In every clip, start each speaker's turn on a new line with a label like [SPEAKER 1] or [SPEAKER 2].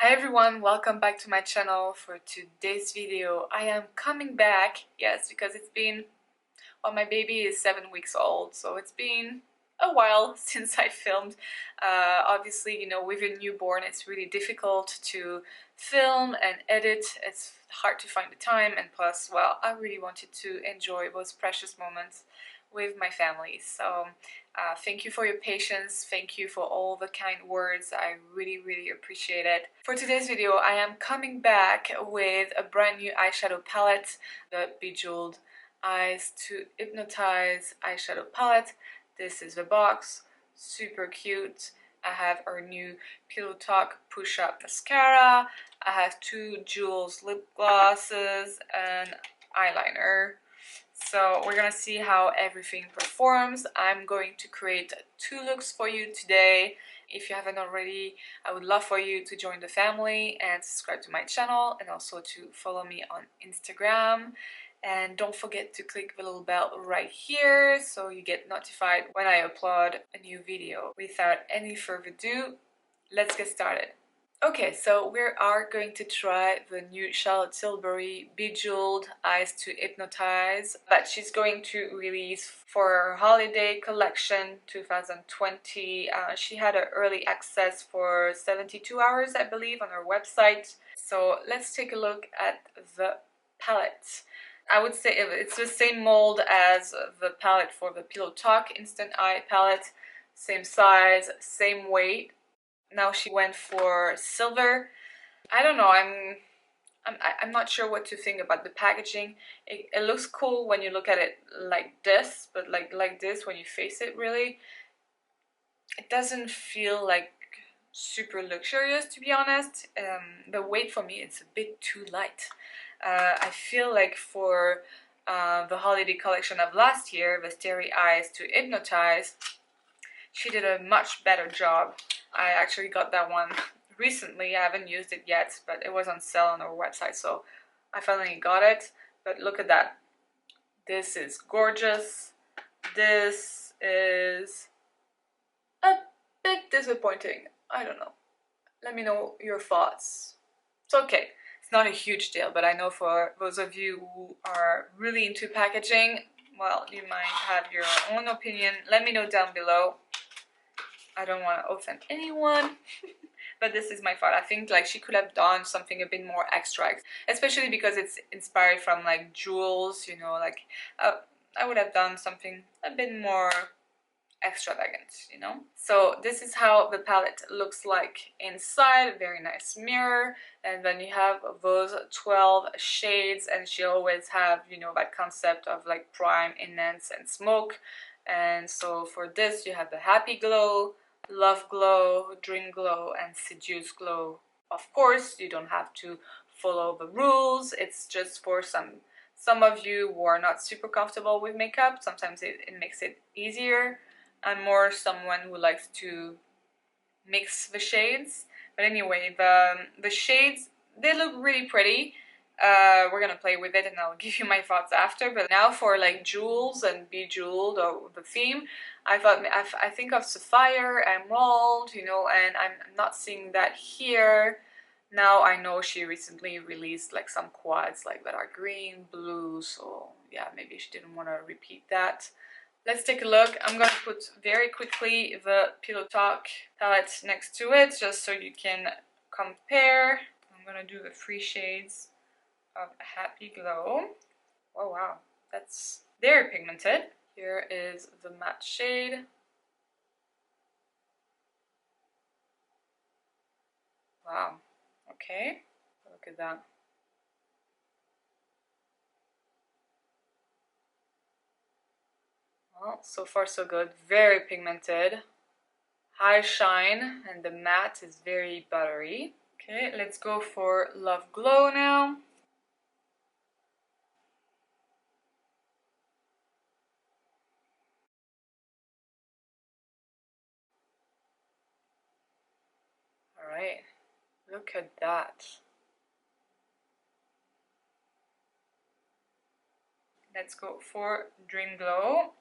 [SPEAKER 1] Hi everyone, welcome back to my channel. For today's video I am coming back, yes, because it's been, well, my baby is 7 weeks old, so it's been a while since I filmed. Obviously, you know, with a newborn it's really difficult to film and edit. It's hard to find the time, and plus, well, I really wanted to enjoy those precious moments with my family. So thank you for your patience, thank you for all the kind words, I really appreciate it. For today's video I am coming back with a brand new eyeshadow palette, the Bejewelled Eyes to Hypnotise eyeshadow palette. This is the box, super cute. I have our new Pillow Talk Push Up Mascara, I have 2 Jewels lip glosses and eyeliner. So we're gonna see how everything performs. I'm going to create 2 looks for you today. If you haven't already, I would love for you to join the family and subscribe to my channel, and also to follow me on Instagram. And don't forget to click the little bell right here so you get notified when I upload a new video. Without any further ado, let's get started. Okay, so we are going to try the new Charlotte Tilbury Bejewelled Eyes to Hypnotise that she's going to release for her holiday collection 2020. She had an early access for 72 hours, I believe, on her website. So let's take a look at the palette. I would say it's the same mold as the palette for the Pillow Talk Instant Eye palette. Same size, same weight. Now she went for silver. I don't know, I'm not sure what to think about the packaging. It looks cool when you look at it like this, but like this when you face it, really it doesn't feel like super luxurious, to be honest. The weight for me, it's a bit too light. I feel like for the holiday collection of last year, the Starry Eyes to Hypnotise, she did a much better job. I actually got that one recently. I haven't used it yet, but it was on sale on our website, so I finally got it. But look at that. This is gorgeous. This is a bit disappointing. I don't know. Let me know your thoughts. It's okay. It's not a huge deal, but I know for those of you who are really into packaging, well, you might have your own opinion. Let me know down below. I don't want to offend anyone, but this is my thought. I think like she could have done something a bit more extra, especially because it's inspired from like jewels, you know, like I would have done something a bit more extravagant, you know. So this is how the palette looks like inside. Very nice mirror, and then you have those 12 shades, and she always have, you know, that concept of like prime, enhance, and smoke. And so for this you have the happy glow, love glow, dream glow, and seduce glow. Of course, you don't have to follow the rules. It's just for some of you who are not super comfortable with makeup. Sometimes it makes it easier. I'm more someone who likes to mix the shades. But anyway, the shades, they look really pretty. We're gonna play with it and I'll give you my thoughts after. But now for like jewels and bejeweled, or the theme, I think of sapphire, emerald, you know, and I'm not seeing that here. Now I know she recently released like some quads like that are green, blue, so yeah, maybe she didn't want to repeat that. Let's take a look. I'm going to put very quickly the Pillow Talk palette next to it, just so you can compare. I'm going to do the 3 shades of Happy Glow. Oh wow, that's very pigmented. Here is the matte shade. Wow, okay, look at that. Well, so far so good. Very pigmented, high shine, and the matte is very buttery. Okay, let's go for Love Glow now. Alright, look at that. Let's go for Dream Glow.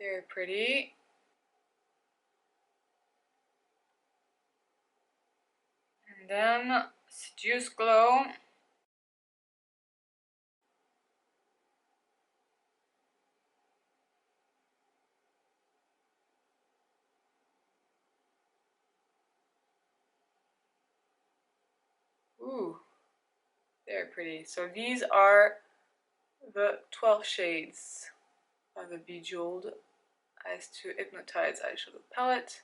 [SPEAKER 1] Very pretty. And then Seduce Glow. Ooh, very pretty. So these are the 12 shades of the Bejewelled Eyes to Hypnotise eyeshadow palette.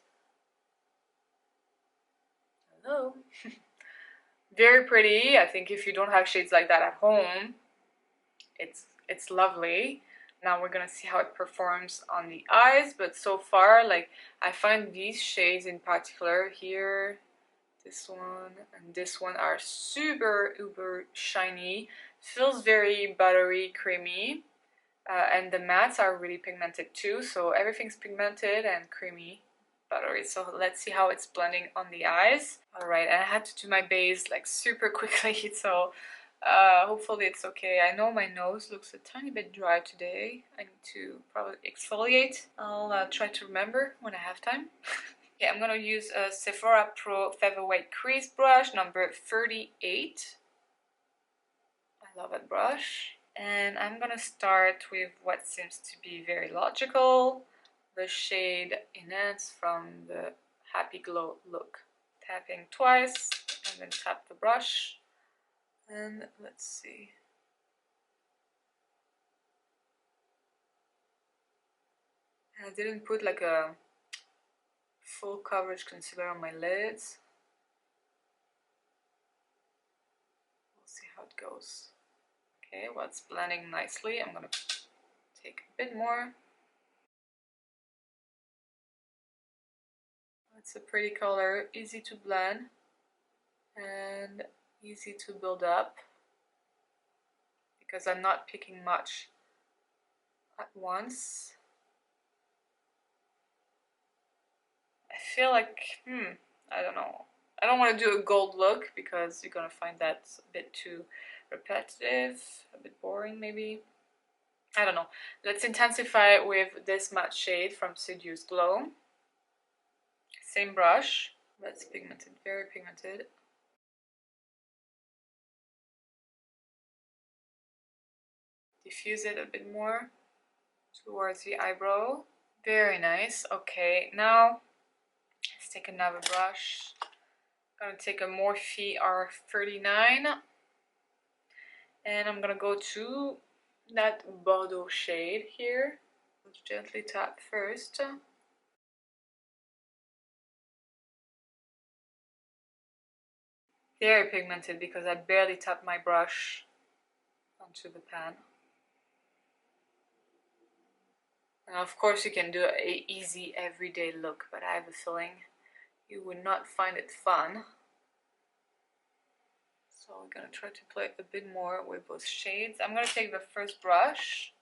[SPEAKER 1] Hello. Very pretty. I think if you don't have shades like that at home, it's lovely. Now we're gonna see how it performs on the eyes, but so far, like, I find these shades in particular here, this one and this one, are super uber shiny. Feels very buttery, creamy, and the mattes are really pigmented too, so everything's pigmented and creamy, buttery. So let's see how it's blending on the eyes. Alright, and I had to do my base like super quickly, so hopefully it's okay. I know my nose looks a tiny bit dry today. I need to probably exfoliate. I'll try to remember when I have time. Yeah, I'm gonna use a Sephora Pro Featherweight Crease Brush number 38. I love that brush. And I'm gonna start with what seems to be very logical, the shade Enhance from the Happy Glow look. Tapping twice and then tap the brush. And let's see. And I didn't put like a full coverage concealer on my lids. We'll see how it goes. Okay, well, it's blending nicely. I'm gonna take a bit more. It's a pretty color, easy to blend and easy to build up because I'm not picking much at once. I feel like, I don't know. I don't want to do a gold look because you're gonna find that a bit too repetitive, a bit boring maybe. I don't know. Let's intensify it with this matte shade from Seduce Glow. Same brush, but it's pigmented, very pigmented. Diffuse it a bit more towards the eyebrow. Very nice. Okay, now let's take another brush. I'm gonna take a Morphe R39 and I'm gonna go to that Bordeaux shade here. Let's gently tap first. Very pigmented because I barely tapped my brush onto the pan. And of course you can do an easy everyday look, but I have a feeling you would not find it fun. So we're gonna try to play a bit more with those shades. I'm gonna take the first brush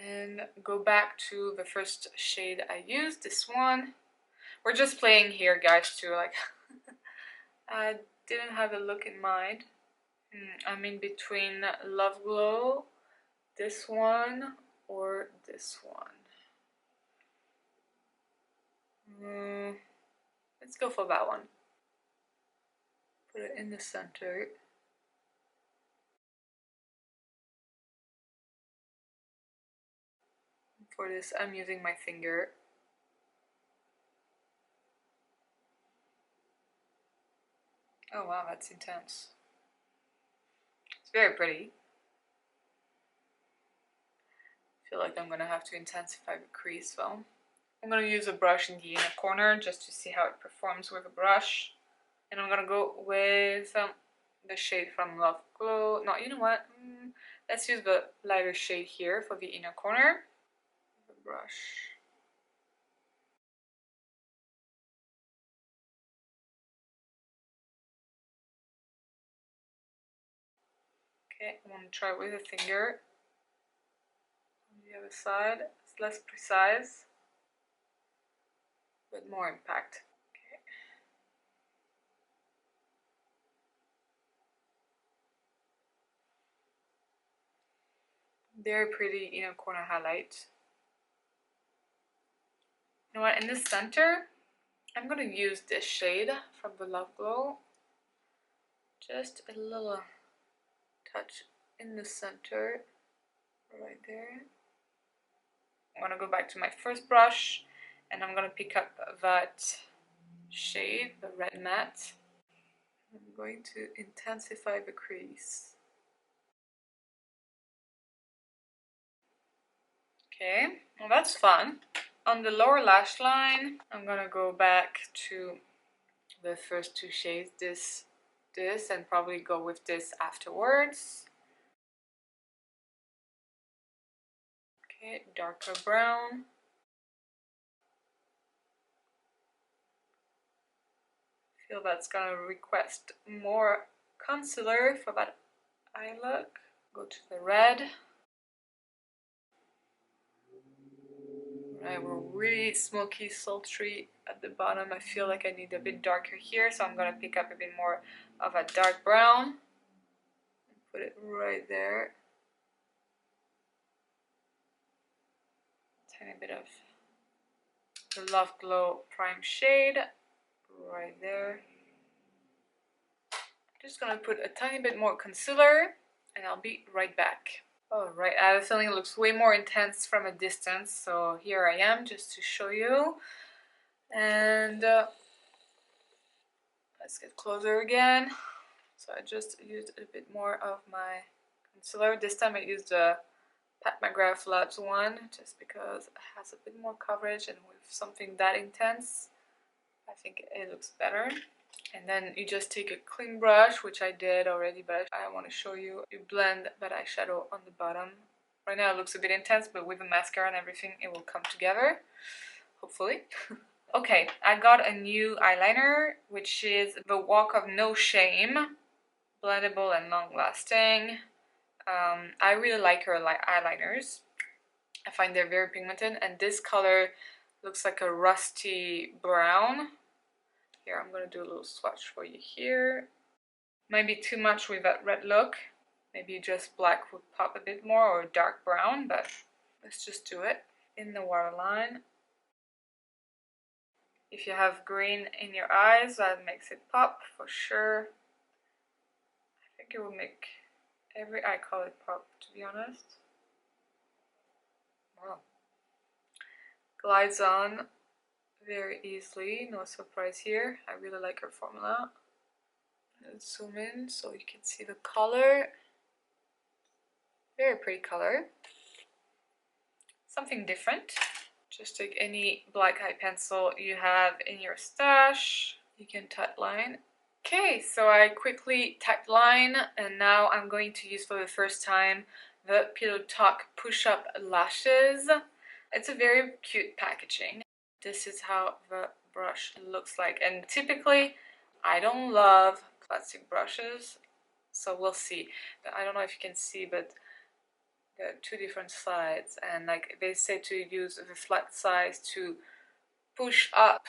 [SPEAKER 1] and go back to the first shade I used, this one. We're just playing here, guys, too. Like, I didn't have a look in mind. I'm in between Love Glow, this one, or this one. Let's go for that one. Put it in the center. For this, I'm using my finger. Oh wow, that's intense. It's very pretty. I feel like I'm gonna have to intensify the crease though. I'm gonna use a brush in the inner corner just to see how it performs with a brush. And I'm gonna go with the shade from Love Glow. No, you know what? Let's use the lighter shade here for the inner corner. The brush. Okay, I'm gonna try with a finger. On the other side, it's less precise, but more impact. Okay. Very pretty inner corner highlight. You know what, in the center, I'm gonna use this shade from the Love Glow. Just a little touch in the center, right there. I'm gonna go back to my first brush and I'm gonna pick up that shade, the red matte. I'm going to intensify the crease. Okay, well that's fun. On the lower lash line, I'm gonna go back to the first two shades, this, and probably go with this afterwards. Okay, darker brown. Feel that's gonna request more concealer for that eye look. Go to the red. Right, we're really smoky, sultry at the bottom. I feel like I need a bit darker here, so I'm gonna pick up a bit more of a dark brown. Put it right there. Tiny bit of the Love Glow Prime shade right there. I'm just gonna put a tiny bit more concealer and I'll be right back. Alright, I have a feeling it looks way more intense from a distance, so here I am just to show you. And let's get closer again. So I just used a bit more of my concealer. This time I used the Pat McGrath Labs one, just because it has a bit more coverage, and with something that intense, I think it looks better. And then you just take a clean brush, which I did already, but I want to show you. You blend that eyeshadow on the bottom. Right now it looks a bit intense, but with the mascara and everything, it will come together, hopefully. Okay, I got a new eyeliner, which is the Walk of No Shame, blendable and long-lasting. I really like her eyeliners. I find they're very pigmented, and this color looks like a rusty brown. Here, I'm gonna do a little swatch for you here. Might be too much with that red look. Maybe just black would pop a bit more, or dark brown, but let's just do it in the waterline. If you have green in your eyes, that makes it pop for sure. I think it will make every eye color pop, to be honest. Wow. Glides on very easily, no surprise here. I really like her formula. Let's zoom in so you can see the color. Very pretty color. Something different. Just take any black eye pencil you have in your stash. You can tight line. Okay, so I quickly tight line, and now I'm going to use for the first time the Pillow Talk Push-Up Lashes. It's a very cute packaging. This is how the brush looks like, and typically I don't love plastic brushes, so we'll see. I don't know if you can see, but there are two different sides, and like they say to use the flat size to push up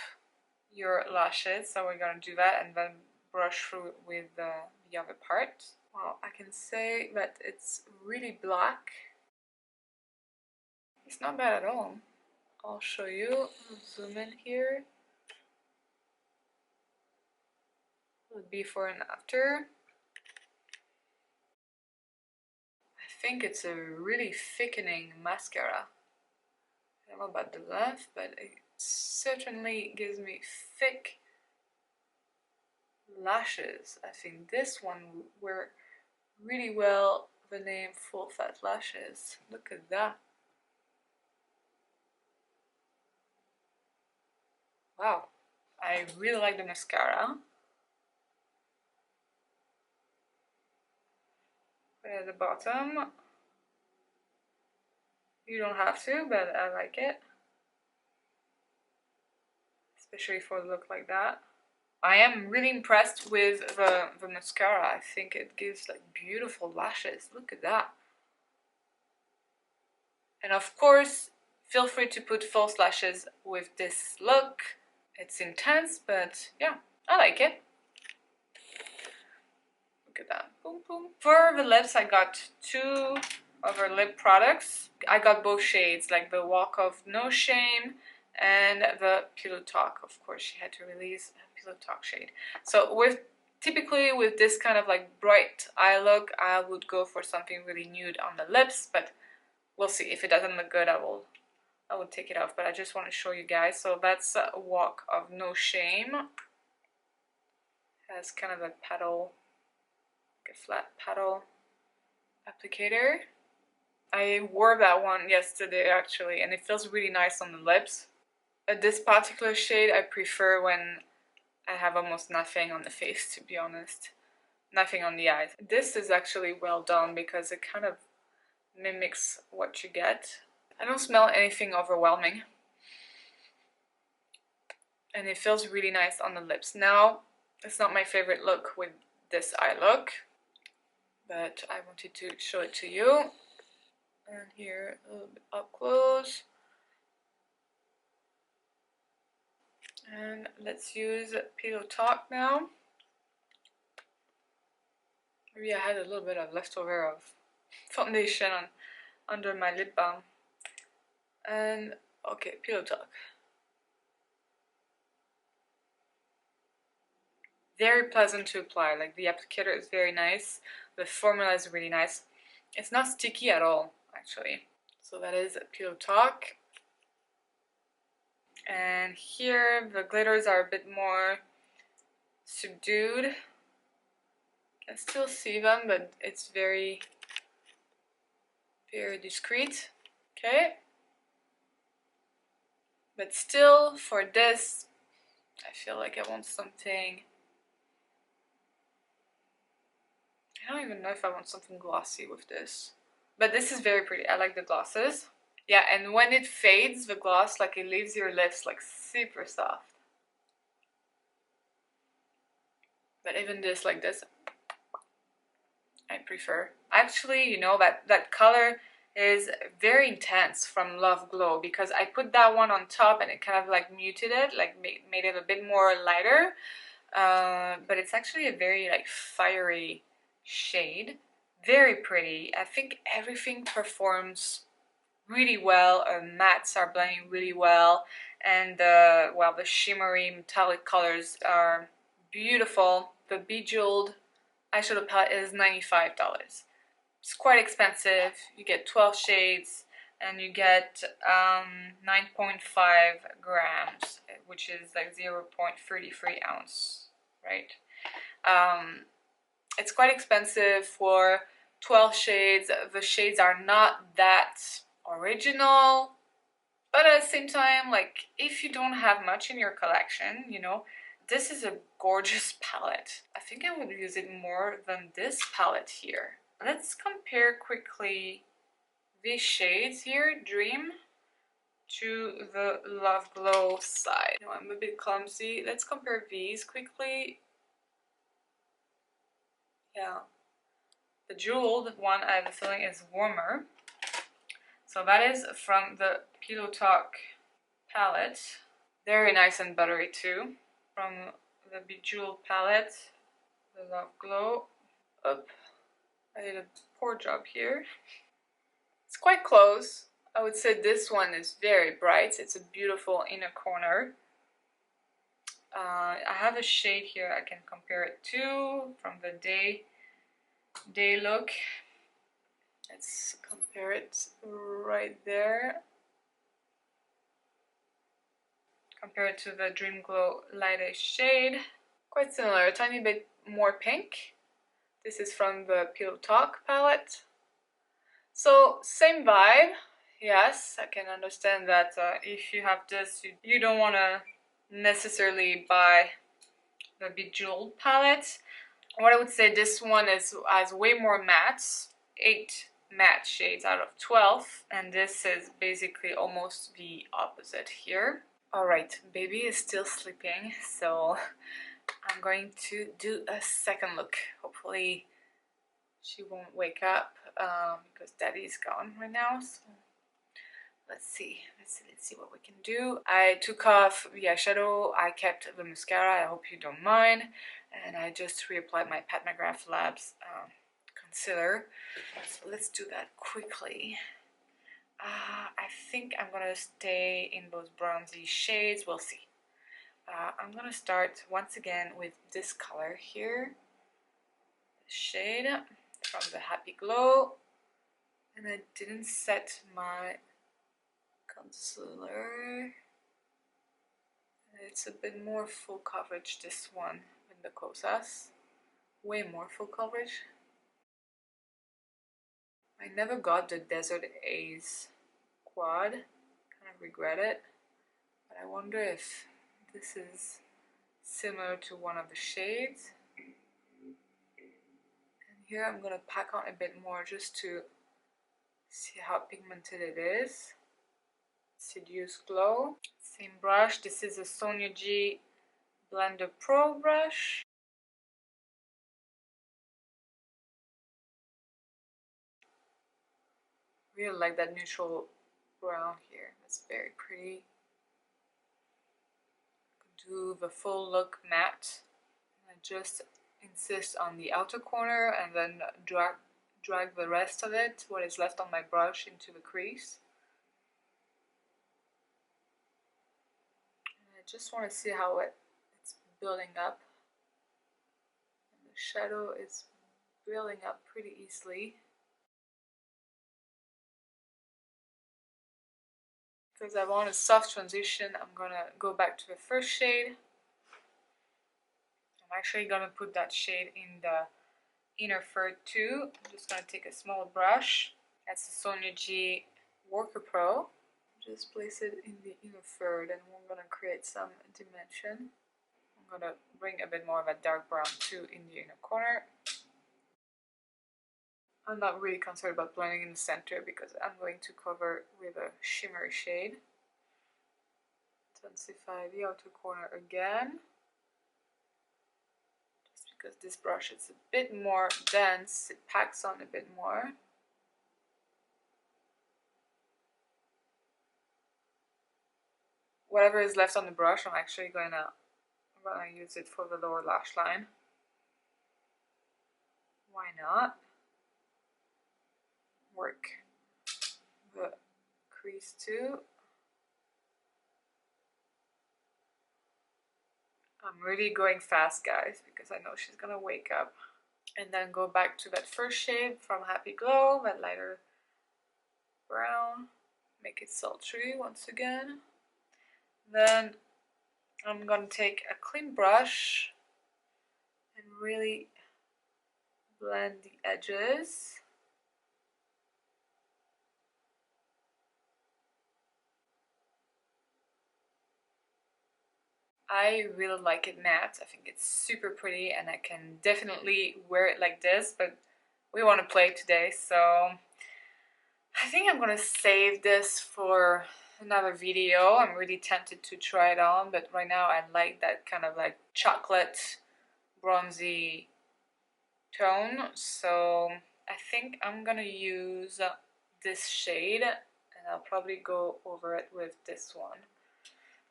[SPEAKER 1] your lashes, so we're gonna do that and then brush through with the other part. Well, I can say that it's really black. It's not bad at all. I'll show you. I'll zoom in here. The before and after. I think it's a really thickening mascara. I don't know about the left, but it certainly gives me thick lashes. I think this one were really well the name Full Fat Lashes. Look at that. Wow. I really like the mascara. Put it at the bottom. You don't have to, but I like it. Especially for a look like that. I am really impressed with the mascara. I think it gives like beautiful lashes. Look at that. And of course, feel free to put false lashes with this look. It's intense, but yeah, I like it. Look at that. Boom, boom. For the lips, I got two of her lip products. I got both shades, like the Walk of No Shame and the Pillow Talk. Of course, she had to release a Pillow Talk shade. So typically with this kind of like bright eye look, I would go for something really nude on the lips, but we'll see. If it doesn't look good, I will take it off, but I just want to show you guys. So that's a Walk of No Shame. Has kind of a paddle, like a flat paddle applicator. I wore that one yesterday actually, and it feels really nice on the lips. This particular shade I prefer when I have almost nothing on the face, to be honest. Nothing on the eyes. This is actually well done because it kind of mimics what you get. I don't smell anything overwhelming. And it feels really nice on the lips. Now, it's not my favorite look with this eye look, but I wanted to show it to you. And here, a little bit up close. And let's use Pillow Talk now. Maybe I had a little bit of leftover of foundation under my lip balm. And okay, Pillow Talk. Very pleasant to apply. Like, the applicator is very nice. The formula is really nice. It's not sticky at all, actually. So that is Pillow Talk. And here the glitters are a bit more subdued. I can still see them, but it's very, very discreet. Okay. But still, for this, I feel like I want something. I don't even know if I want something glossy with this. But this is very pretty. I like the glosses. Yeah, and when it fades, the gloss, like, it leaves your lips like super soft. But even this, like this, I prefer. Actually, you know, that color is very intense from Love Glow, because I put that one on top and it kind of like muted it, like made it a bit more lighter. But it's actually a very like fiery shade. Very pretty. I think everything performs really well. Mattes are blending really well, and well, the shimmery metallic colors are beautiful. The Bejewelled eyeshadow palette is $95. It's quite expensive. You get 12 shades and you get 9.5 grams, which is like 0.33 ounce, right? It's quite expensive for 12 shades. The shades are not that original, but at the same time, like, if you don't have much in your collection, you know, this is a gorgeous palette. I think I would use it more than this palette here. Let's compare quickly these shades here, Dream, to the Love Glow side. You know, I'm a bit clumsy. Let's compare these quickly. Yeah, the Jeweled one, I have a feeling, is warmer. So that is from the Pillow Talk palette. Very nice and buttery too. From the Bejeweled palette, the Love Glow. Up. I did a poor job here. It's quite close. I would say this one is very bright. It's a beautiful inner corner. I have a shade here I can compare it to from the Day look. Let's compare it right there. Compare it to the Dream Glow lightest shade. Quite similar, a tiny bit more pink. This is from the Pillow Talk palette. So, same vibe. Yes, I can understand that if you have this, you don't want to necessarily buy the Bejeweled palette. What I would say, this one has way more mattes, 8 matte shades out of 12, and this is basically almost the opposite here. Alright, baby is still sleeping, so I'm going to do a second look. Hopefully she won't wake up because daddy's gone right now, so let's see what we can do. I took off the eyeshadow, I kept the mascara, I hope you don't mind, and I just reapplied my Pat McGrath Labs concealer. So let's do that quickly. I think I'm gonna stay in those bronzy shades. We'll see. I'm gonna start once again with this color here, shade from the Happy Glow, and I didn't set my concealer. It's a bit more full coverage, this one, in the Kosas. Way more full coverage. I never got the Desert Haze quad. Kind of regret it. But I wonder if this is similar to one of the shades. And here I'm going to pack on a bit more just to see how pigmented it is. Seduce Glow. Same brush. This is a Sonia G Blender Pro brush. Really like that neutral brown here. That's very pretty. Do the full look matte. I just insist on the outer corner and then drag the rest of it, what is left on my brush, into the crease. And I just want to see how it's building up. And the shadow is building up pretty easily. Because I want a soft transition, I'm gonna go back to the first shade. I'm actually gonna put that shade in the inner third too. I'm just gonna take a small brush. That's the Sonia G Worker Pro. Just place it in the inner third, and we're gonna create some dimension. I'm gonna bring a bit more of a dark brown too in the inner corner. I'm not really concerned about blending in the center because I'm going to cover with a shimmery shade. Intensify the outer corner again. Just because this brush is a bit more dense, it packs on a bit more. Whatever is left on the brush, I'm gonna use it for the lower lash line. Why not? Work the crease too. I'm really going fast, guys, because I know she's gonna wake up. And then go back to that first shade from Happy Glow, that lighter brown. Make it sultry once again. Then I'm gonna take a clean brush and really blend the edges. I really like it matte. I think it's super pretty and I can definitely wear it like this, but we want to play today, so I think I'm gonna save this for another video. I'm really tempted to try it on, but right now I like that kind of like chocolate bronzy tone, so I think I'm gonna use this shade and I'll probably go over it with this one.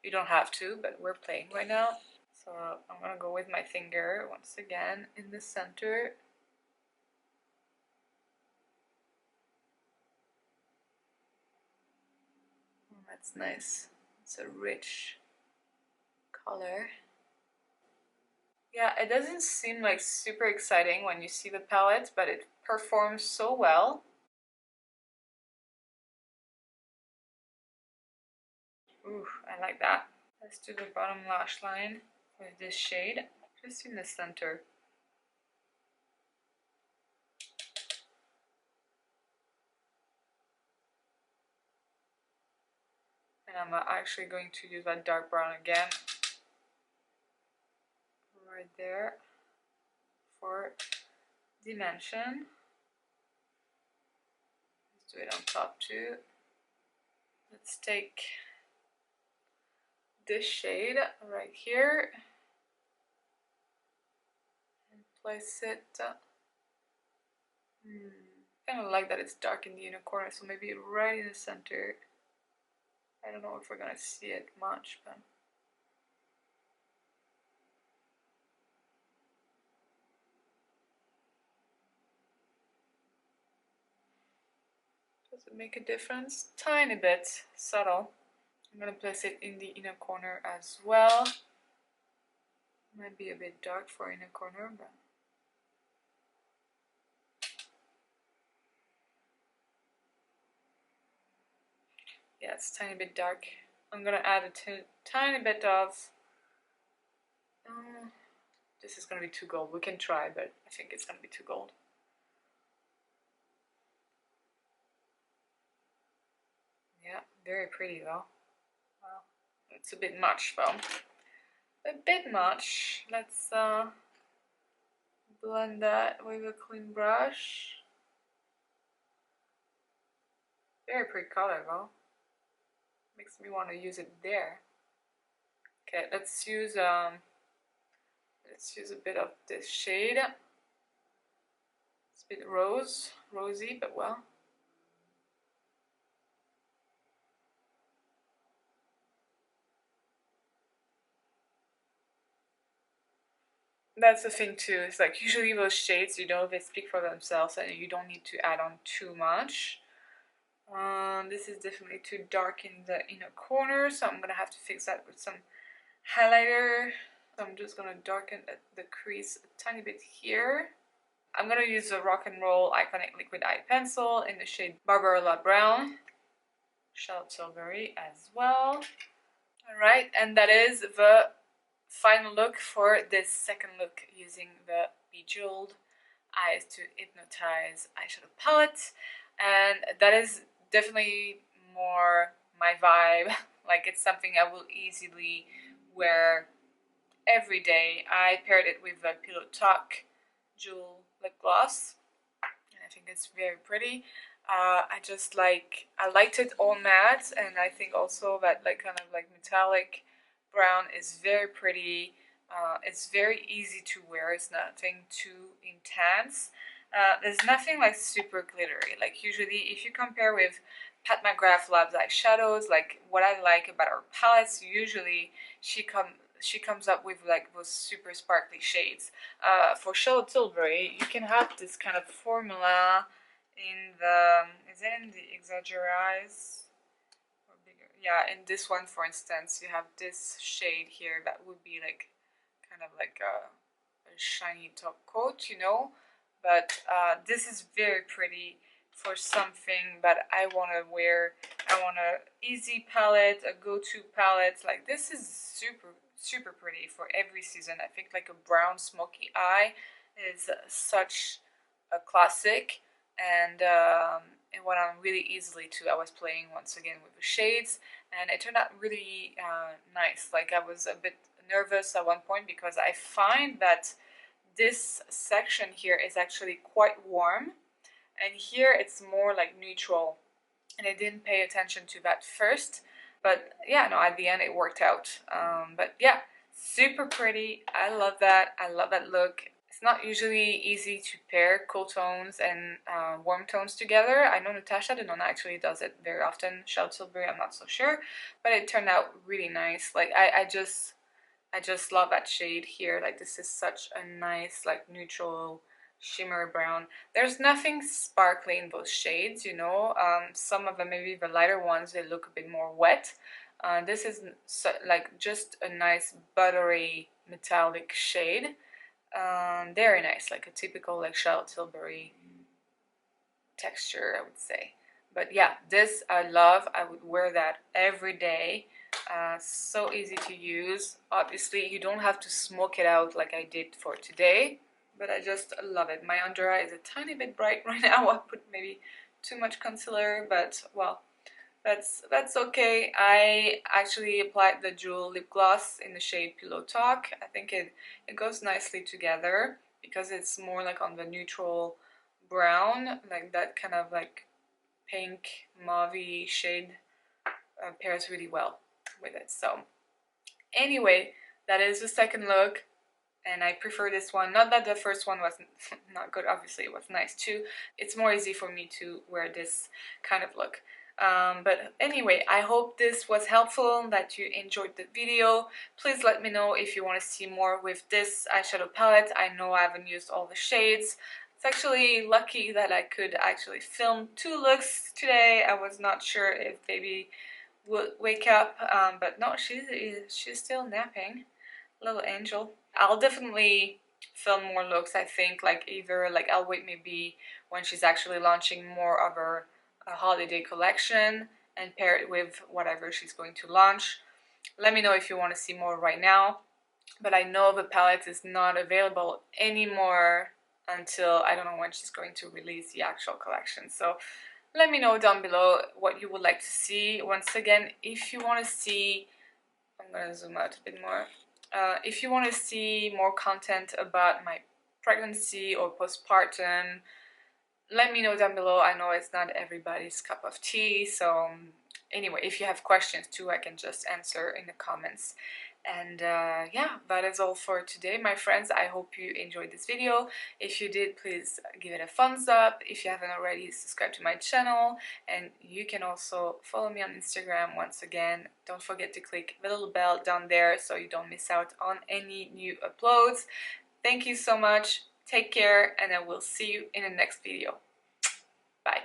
[SPEAKER 1] You don't have to, but we're playing right now. So I'm gonna go with my finger once again in the center. Oh, that's nice. It's a rich color. Yeah, it doesn't seem like super exciting when you see the palette, but it performs so well. Ooh, I like that. Let's do the bottom lash line with this shade, just in the center. And I'm actually going to use that dark brown again, right there, for dimension. Let's do it on top too. Let's take this shade right here and place it. I kind of like that it's dark in the inner corner, so maybe right in the center. I don't know if we're gonna see it much, but Does it make a difference? Tiny bit, subtle. I'm gonna place it in the inner corner as well. Might be a bit dark for inner corner, but yeah, it's a tiny bit dark. I'm gonna add a tiny bit of. This is gonna be too gold. We can try, but I think it's gonna be too gold. Yeah, very pretty though. Wow, it's a bit much though. A bit much. Let's blend that with a clean brush. Very pretty color though. Makes me want to use it there. Okay, let's use a bit of this shade. It's a bit rosy, but well. That's the thing too. It's like usually those shades, you know, they speak for themselves, and you don't need to add on too much. This is definitely too dark in the inner corner, so I'm gonna have to fix that with some highlighter. So I'm just gonna darken the crease a tiny bit here. I'm gonna use the Rock and Roll Iconic Liquid Eye Pencil in the shade Barbarella Brown. Charlotte Tilbury as well. Alright, and that is the final look for this second look using the Bejewelled Eyes to Hypnotise eyeshadow palette. And that is definitely more my vibe. Like, it's something I will easily wear every day. I paired it with the Pillow Talk Jewel Lip Gloss, and I think it's very pretty. I liked it all matte, and I think also that like kind of like metallic brown is very pretty. It's very easy to wear. It's nothing too intense. There's nothing like super glittery. Like usually, if you compare with Pat McGrath Labs eyeshadows, like what I like about her palettes, usually she comes up with like those super sparkly shades. For Charlotte Tilbury, you can have this kind of formula in the, is it in the Exaggerize? Or bigger? Yeah, in this one, for instance, you have this shade here that would be like kind of like a shiny top coat, you know. But this is very pretty for something that I want to wear. I want a easy palette, a go-to palette. Like this is super pretty for every season. I think like a brown smoky eye is such a classic, and it went on really easily too. I was playing once again with the shades, and it turned out really nice. Like I was a bit nervous at one point because I find that this section here is actually quite warm, and here it's more like neutral, and I didn't pay attention to that first, but yeah, no, at the end it worked out. But yeah, super pretty. I love that. I love that look. It's not usually easy to pair cool tones and warm tones together. I know Natasha Denona actually does it very often. Charlotte Tilbury, I'm not so sure, but it turned out really nice. Like I just love that shade here. Like this is such a nice like neutral shimmer brown. There's nothing sparkly in those shades, you know. Some of them, maybe the lighter ones, they look a bit more wet. This is like just a nice buttery metallic shade. Very nice, like a typical like Charlotte Tilbury texture, I would say. But yeah, this I love. I would wear that every day. So easy to use. Obviously, you don't have to smoke it out like I did for today, but I just love it. My under eye is a tiny bit bright right now. I put maybe too much concealer, but well, that's okay. I actually applied the Jewel lip gloss in the shade Pillow Talk. I think it goes nicely together because it's more like on the neutral brown, like that kind of like pink mauvey shade pairs really well with it. So anyway, that is the second look, and I prefer this one. Not that the first one was not good, obviously it was nice too. It's more easy for me to wear this kind of look. But anyway, I hope this was helpful, that you enjoyed the video. Please let me know if you want to see more with this eyeshadow palette. I know I haven't used all the shades. It's actually lucky that I could actually film 2 looks today. I was not sure if baby would wake up, but no, she's still napping. Little angel. I'll definitely film more looks, I think, like either like I'll wait maybe when she's actually launching more of her holiday collection and pair it with whatever she's going to launch. Let me know if you want to see more right now, but I know the palette is not available anymore until I don't know when she's going to release the actual collection. So let me know down below what you would like to see. Once again, if you want to see, I'm going to zoom out a bit more. If you want to see more content about my pregnancy or postpartum, let me know down below. I know it's not everybody's cup of tea, so anyway, if you have questions too, I can just answer in the comments. And yeah, that is all for today, my friends. I hope you enjoyed this video. If you did, please give it a thumbs up. If you haven't already, subscribe to my channel, and you can also follow me on Instagram. Once again, don't forget to click the little bell down there so you don't miss out on any new uploads. Thank you so much. Take care, and I will see you in the next video. Bye.